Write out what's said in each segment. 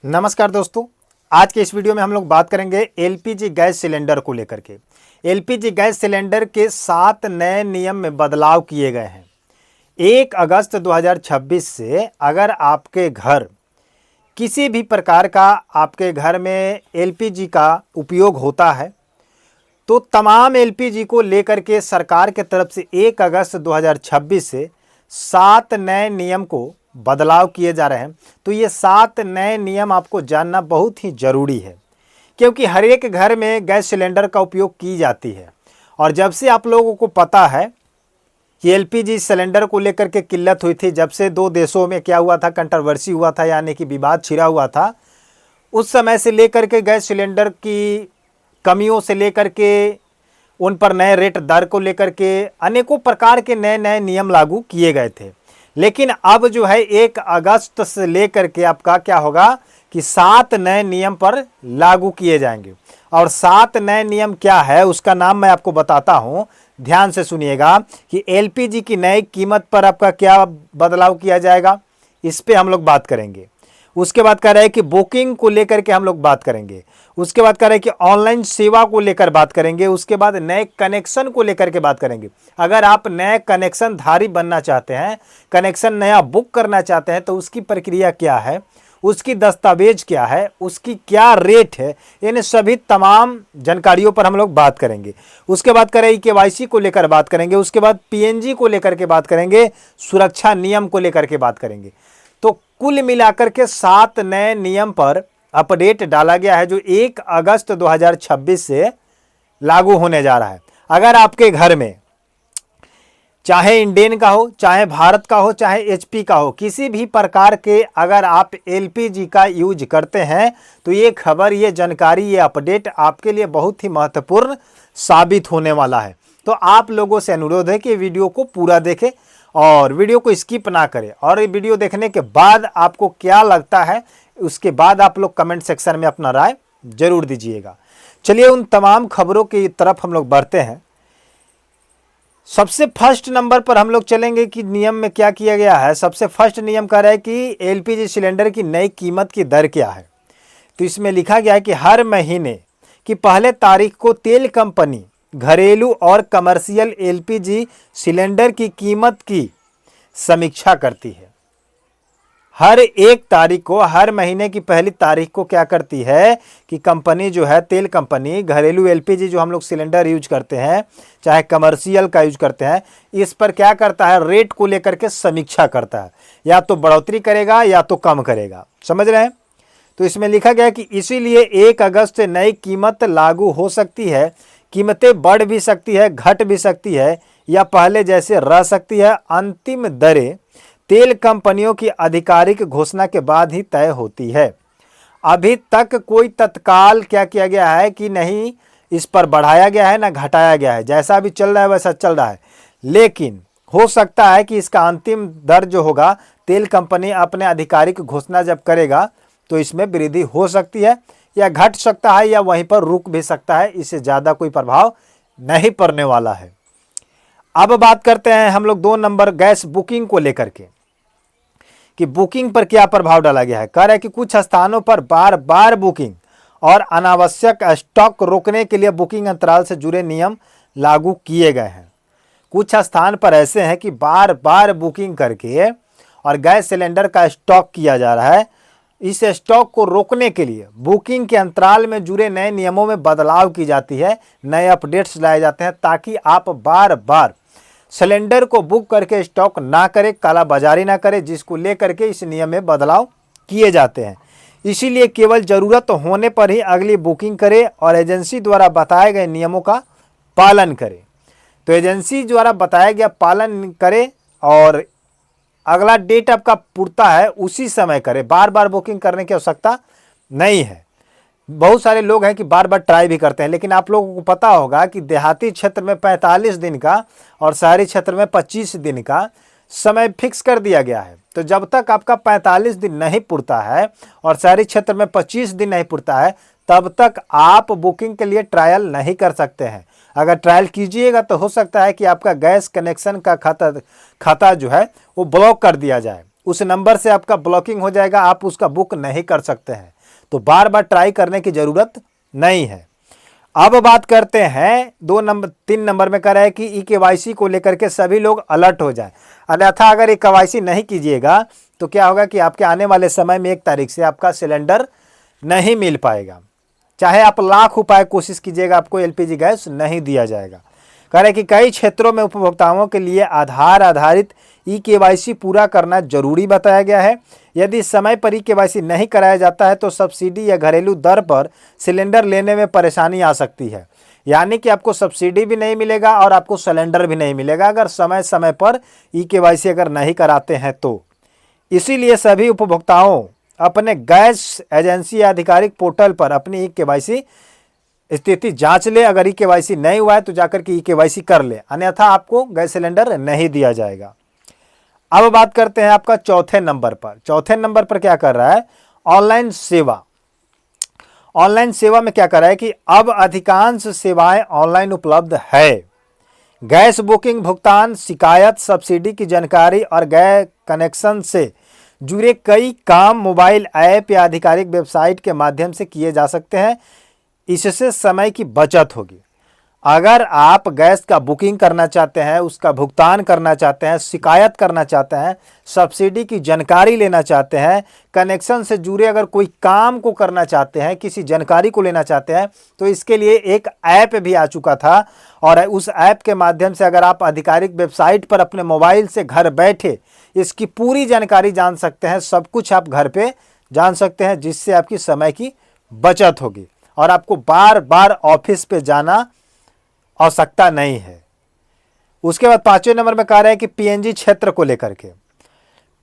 नमस्कार दोस्तों, आज के इस वीडियो में हम लोग बात करेंगे एलपीजी गैस सिलेंडर को लेकर के। एलपीजी गैस सिलेंडर के 7 नए नियम में बदलाव किए गए हैं। 1 अगस्त 2026 से अगर आपके घर किसी भी प्रकार का आपके घर में एलपीजी का उपयोग होता है तो तमाम एलपीजी को लेकर के सरकार के तरफ से 1 अगस्त 2026 से 7 नए नियम को बदलाव किए जा रहे हैं। तो ये 7 नए नियम आपको जानना बहुत ही ज़रूरी है, क्योंकि हर एक घर में गैस सिलेंडर का उपयोग की जाती है। और जब से आप लोगों को पता है कि एलपीजी सिलेंडर को लेकर के किल्लत हुई थी, जब से दो देशों में क्या हुआ था, कंट्रोवर्सी हुआ था, यानी कि विवाद छिड़ा हुआ था, उस समय से लेकर के गैस सिलेंडर की कमियों से लेकर के उन पर नए रेट दर को लेकर के अनेकों प्रकार के नए नए नियम लागू किए गए थे। लेकिन अब जो है 1 अगस्त से लेकर के आपका क्या होगा कि 7 नए नियम पर लागू किए जाएंगे। और 7 नए नियम क्या है उसका नाम मैं आपको बताता हूं, ध्यान से सुनिएगा कि एलपीजी की नई कीमत पर आपका क्या बदलाव किया जाएगा, इस पे हम लोग बात करेंगे। उसके बाद कह रहे हैं कि बुकिंग को लेकर के हम लोग बात करेंगे। उसके बाद कह रहे हैं कि ऑनलाइन सेवा को लेकर बात करेंगे। उसके बाद नए कनेक्शन को लेकर के बात करेंगे। अगर आप नए कनेक्शन धारी बनना चाहते हैं, कनेक्शन नया बुक करना चाहते हैं, तो उसकी प्रक्रिया क्या है, उसकी दस्तावेज क्या है, उसकी क्या रेट है, इन सभी तमाम जानकारियों पर हम लोग बात करेंगे। उसके बाद करें केवाईसी को लेकर बात करेंगे। उसके बाद पीएनजी को लेकर के बात करेंगे, सुरक्षा नियम को लेकर के बात करेंगे। तो कुल मिलाकर के 7 नए नियम पर अपडेट डाला गया है, जो 1 अगस्त 2026 से लागू होने जा रहा है। अगर आपके घर में चाहे इंडेन का हो, चाहे भारत का हो, चाहे एचपी का हो, किसी भी प्रकार के अगर आप एलपीजी का यूज करते हैं, तो ये खबर, ये जानकारी, ये अपडेट आपके लिए बहुत ही महत्वपूर्ण साबित होने वाला है। तो आप लोगों से अनुरोध है कि वीडियो को पूरा देखें और वीडियो को स्किप ना करें। और ये वीडियो देखने के बाद आपको क्या लगता है, उसके बाद आप लोग कमेंट सेक्शन में अपना राय जरूर दीजिएगा। चलिए उन तमाम खबरों की तरफ हम लोग बढ़ते हैं। सबसे फर्स्ट नंबर पर हम लोग चलेंगे कि नियम में क्या किया गया है। सबसे फर्स्ट नियम कह रहा है कि एलपीजी सिलेंडर की नई कीमत की दर क्या है। तो इसमें लिखा गया है कि हर महीने की पहले तारीख को तेल कंपनी घरेलू और कमर्शियल एलपीजी सिलेंडर की कीमत की समीक्षा करती है। हर एक तारीख को, हर महीने की पहली तारीख को क्या करती है कि कंपनी जो है, तेल कंपनी, घरेलू एलपीजी जो हम लोग सिलेंडर यूज करते हैं, चाहे कमर्शियल का यूज करते हैं, इस पर क्या करता है, रेट को लेकर के समीक्षा करता है। या तो बढ़ोतरी करेगा या तो कम करेगा, समझ रहे हैं। तो इसमें लिखा गया कि इसीलिए 1 अगस्त से नई कीमत लागू हो सकती है। कीमतें बढ़ भी सकती है, घट भी सकती है, या पहले जैसे रह सकती है। अंतिम दरें तेल कंपनियों की आधिकारिक घोषणा के बाद ही तय होती है। अभी तक कोई तत्काल क्या किया गया है कि नहीं इस पर बढ़ाया गया है ना घटाया गया है, जैसा भी चल रहा है वैसा चल रहा है। लेकिन हो सकता है कि इसका अंतिम दर जो होगा, तेल कंपनी अपने आधिकारिक घोषणा जब करेगा तो इसमें वृद्धि हो सकती है, या घट सकता है, या वहीं पर रुक भी सकता है। इससे ज़्यादा कोई प्रभाव नहीं पड़ने वाला है। अब बात करते हैं हम लोग 2 नंबर गैस बुकिंग को लेकर के कि बुकिंग पर क्या प्रभाव डाला गया है। कह रहा है कि कुछ स्थानों पर बार बार बुकिंग और अनावश्यक स्टॉक रोकने के लिए बुकिंग अंतराल से जुड़े नियम लागू किए गए हैं। कुछ स्थान पर ऐसे हैं कि बार बार बुकिंग करके और गैस सिलेंडर का स्टॉक किया जा रहा है। इस स्टॉक को रोकने के लिए बुकिंग के अंतराल में जुड़े नए नियमों में बदलाव की जाती है, नए अपडेट्स लाए जाते हैं, ताकि आप बार बार सिलेंडर को बुक करके स्टॉक ना करें, कालाबाजारी ना करें, जिसको लेकर के इस नियम में बदलाव किए जाते हैं। इसीलिए केवल ज़रूरत होने पर ही अगली बुकिंग करें और एजेंसी द्वारा बताए गए नियमों का पालन करें। तो एजेंसी द्वारा बताया गया पालन करें और अगला डेट आपका पुरता है उसी समय करें। बार बार बुकिंग करने की आवश्यकता नहीं है। बहुत सारे लोग हैं कि बार बार ट्राई भी करते हैं, लेकिन आप लोगों को पता होगा कि देहाती क्षेत्र में 45 दिन का और शहरी क्षेत्र में 25 दिन का समय फिक्स कर दिया गया है। तो जब तक आपका 45 दिन नहीं पुरता है और शहरी क्षेत्र में 25 दिन नहीं पुरता है, तब तक आप बुकिंग के लिए ट्रायल नहीं कर सकते हैं। अगर ट्रायल कीजिएगा तो हो सकता है कि आपका गैस कनेक्शन का खाता जो है वो ब्लॉक कर दिया जाए। उस नंबर से आपका ब्लॉकिंग हो जाएगा, आप उसका बुक नहीं कर सकते हैं। तो बार बार ट्राई करने की ज़रूरत नहीं है। अब बात करते हैं 3 नंबर में कह रहा है कि ई-केवाईसी को लेकर के सभी लोग अलर्ट हो जाए। अन्यथा अगर ई-केवाईसी नहीं कीजिएगा तो क्या होगा कि आपके आने वाले समय में 1 तारीख से आपका सिलेंडर नहीं मिल पाएगा। चाहे आप लाख उपाय कोशिश कीजिएगा, आपको एलपीजी गैस नहीं दिया जाएगा। कह रहे कि कई क्षेत्रों में उपभोक्ताओं के लिए आधार आधारित ई-केवाईसी पूरा करना जरूरी बताया गया है। यदि समय पर ई-केवाईसी नहीं कराया जाता है तो सब्सिडी या घरेलू दर पर सिलेंडर लेने में परेशानी आ सकती है। यानी कि आपको सब्सिडी भी नहीं मिलेगा और आपको सिलेंडर भी नहीं मिलेगा अगर समय समय पर ई-केवाईसी अगर नहीं कराते हैं तो। इसीलिए सभी उपभोक्ताओं अपने गैस एजेंसी या आधिकारिक पोर्टल पर अपनी ई-केवाईसी स्थिति जांच ले। अगर ई-केवाईसी नहीं हुआ है तो जाकर के ई-केवाईसी कर ले, अन्यथा आपको गैस सिलेंडर नहीं दिया जाएगा। अब बात करते हैं आपका चौथे नंबर पर। चौथे नंबर पर क्या कर रहा है, ऑनलाइन सेवा। ऑनलाइन सेवा में क्या कर रहा है कि अब अधिकांश सेवाएं ऑनलाइन उपलब्ध है। गैस बुकिंग, भुगतान, शिकायत, सब्सिडी की जानकारी और गैस कनेक्शन से जुड़े कई काम मोबाइल ऐप या आधिकारिक वेबसाइट के माध्यम से किए जा सकते हैं। इससे समय की बचत होगी। अगर आप गैस का बुकिंग करना चाहते हैं, उसका भुगतान करना चाहते हैं, शिकायत करना चाहते हैं, सब्सिडी की जानकारी लेना चाहते हैं, कनेक्शन से जुड़े अगर कोई काम को करना चाहते हैं, किसी जानकारी को लेना चाहते हैं, तो इसके लिए एक ऐप भी आ चुका था। और उस ऐप के माध्यम से अगर आप आधिकारिक वेबसाइट पर अपने मोबाइल से घर बैठे इसकी पूरी जानकारी जान सकते हैं। सब कुछ आप घर पे जान सकते हैं, जिससे आपकी समय की बचत होगी और आपको बार बार ऑफिस पे जाना आवश्यकता नहीं है। उसके बाद 5वें नंबर में कह रहा है कि पीएनजी क्षेत्र को लेकर के।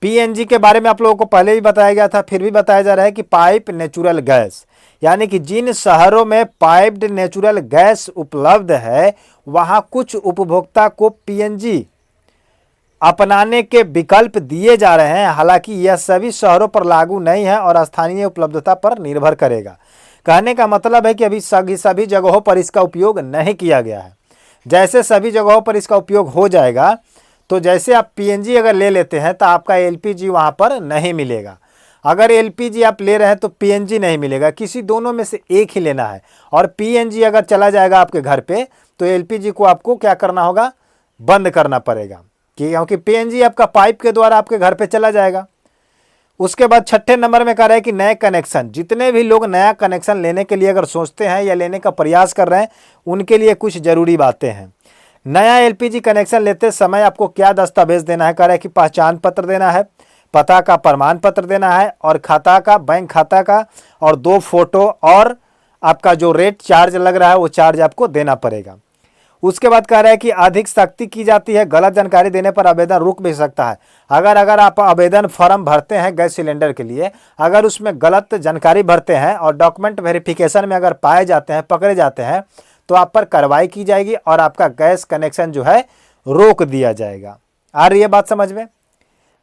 पीएनजी के बारे में आप लोगों को पहले भी बताया गया था, फिर भी बताया जा रहा है कि पाइप नेचुरल गैस, यानी कि जिन शहरों में पाइप्ड नेचुरल गैस उपलब्ध है वहां कुछ उपभोक्ता को पीएनजी अपनाने के विकल्प दिए जा रहे हैं। हालांकि यह सभी शहरों पर लागू नहीं है और स्थानीय उपलब्धता पर निर्भर करेगा। कहने का मतलब है कि अभी सभी जगहों पर इसका उपयोग नहीं किया गया है। जैसे सभी जगहों पर इसका उपयोग हो जाएगा तो जैसे आप पीएनजी अगर ले लेते हैं तो आपका एलपीजी वहाँ पर नहीं मिलेगा। अगर एलपीजी आप ले रहे हैं तो पीएनजी नहीं मिलेगा, किसी दोनों में से एक ही लेना है। और पीएनजी अगर चला जाएगा आपके घर पे तो एलपीजी को आपको क्या करना होगा, बंद करना पड़ेगा, क्योंकि पीएनजी आपका पाइप के द्वारा आपके घर पे चला जाएगा। उसके बाद 6ठे नंबर में कह रहा है कि नए कनेक्शन। जितने भी लोग नया कनेक्शन लेने के लिए अगर सोचते हैं या लेने का प्रयास कर रहे हैं उनके लिए कुछ ज़रूरी बातें हैं। नया एलपीजी कनेक्शन लेते समय आपको क्या दस्तावेज देना है, कह रहा है कि पहचान पत्र देना है, पता का प्रमाण पत्र देना है और खाता का, बैंक खाता का, और 2 फोटो, और आपका जो रेट चार्ज लग रहा है वो चार्ज आपको देना पड़ेगा। उसके बाद कह रहा है कि अधिक सख्ती की जाती है, गलत जानकारी देने पर आवेदन रुक भी सकता है। अगर आप आवेदन फॉर्म भरते हैं गैस सिलेंडर के लिए, अगर उसमें गलत जानकारी भरते हैं और डॉक्यूमेंट वेरिफिकेशन में अगर पाए जाते हैं, पकड़े जाते हैं, तो आप पर कार्रवाई की जाएगी और आपका गैस कनेक्शन जो है रोक दिया जाएगा। आ रही है बात समझ में।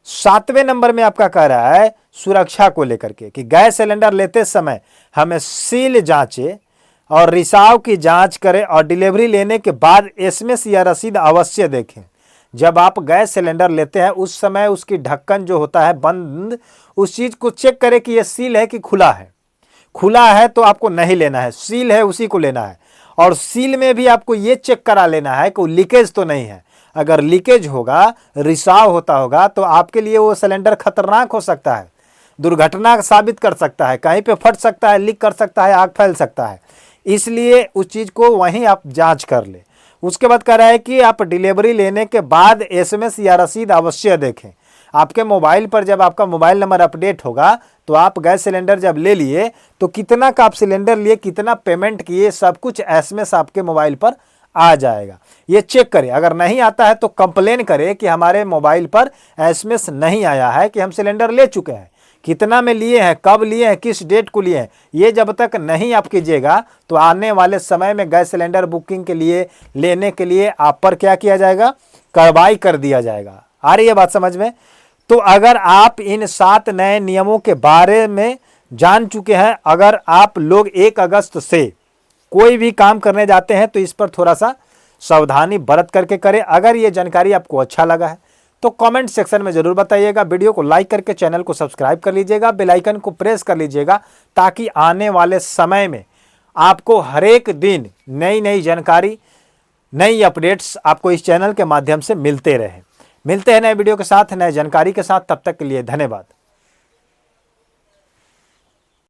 7वें नंबर में आपका कह रहा है सुरक्षा को लेकर के कि गैस सिलेंडर लेते समय हमें सील जांचे और रिसाव की जांच करें और डिलीवरी लेने के बाद एसएमएस या रसीद अवश्य देखें। जब आप गैस सिलेंडर लेते हैं उस समय उसकी ढक्कन जो होता है बंद, उस चीज़ को चेक करें कि ये सील है कि खुला है। खुला है तो आपको नहीं लेना है, सील है उसी को लेना है। और सील में भी आपको ये चेक करा लेना है कि लीकेज तो नहीं है। अगर लीकेज होगा, रिसाव होता होगा, तो आपके लिए वो सिलेंडर खतरनाक हो सकता है, दुर्घटना साबित कर सकता है, कहीं पे फट सकता है, लीक कर सकता है, आग फैल सकता है। इसलिए उस चीज़ को वहीं आप जांच कर ले। उसके बाद कह रहा है कि आप डिलीवरी लेने के बाद एसएमएस या रसीद अवश्य देखें। आपके मोबाइल पर जब आपका मोबाइल नंबर अपडेट होगा तो आप गैस सिलेंडर जब ले लिए तो कितना का आप सिलेंडर लिए, कितना पेमेंट किए, सब कुछ एसएमएस आपके मोबाइल पर आ जाएगा। ये चेक करें, अगर नहीं आता है तो कंप्लेन करें कि हमारे मोबाइल पर एसएमएस नहीं आया है कि हम सिलेंडर ले चुके हैं, कितना में लिए हैं, कब लिए हैं, किस डेट को लिए हैं। ये जब तक नहीं आप कीजिएगा तो आने वाले समय में गैस सिलेंडर बुकिंग के लिए, लेने के लिए आप पर क्या किया जाएगा, कार्रवाई कर दिया जाएगा। आ रही है बात समझ में। तो अगर आप इन 7 नए नियमों के बारे में जान चुके हैं, अगर आप लोग 1 अगस्त से कोई भी काम करने जाते हैं तो इस पर थोड़ा सा सावधानी बरत करके करें। अगर ये जानकारी आपको अच्छा लगा है तो कमेंट सेक्शन में जरूर बताइएगा। वीडियो को लाइक करके चैनल को सब्सक्राइब कर लीजिएगा, बेल आइकन को प्रेस कर लीजिएगा, ताकि आने वाले समय में आपको हर एक दिन नई नई जानकारी, नई अपडेट्स आपको इस चैनल के माध्यम से मिलते रहे। मिलते हैं नए वीडियो के साथ, नए जानकारी के साथ। तब तक के लिए धन्यवाद।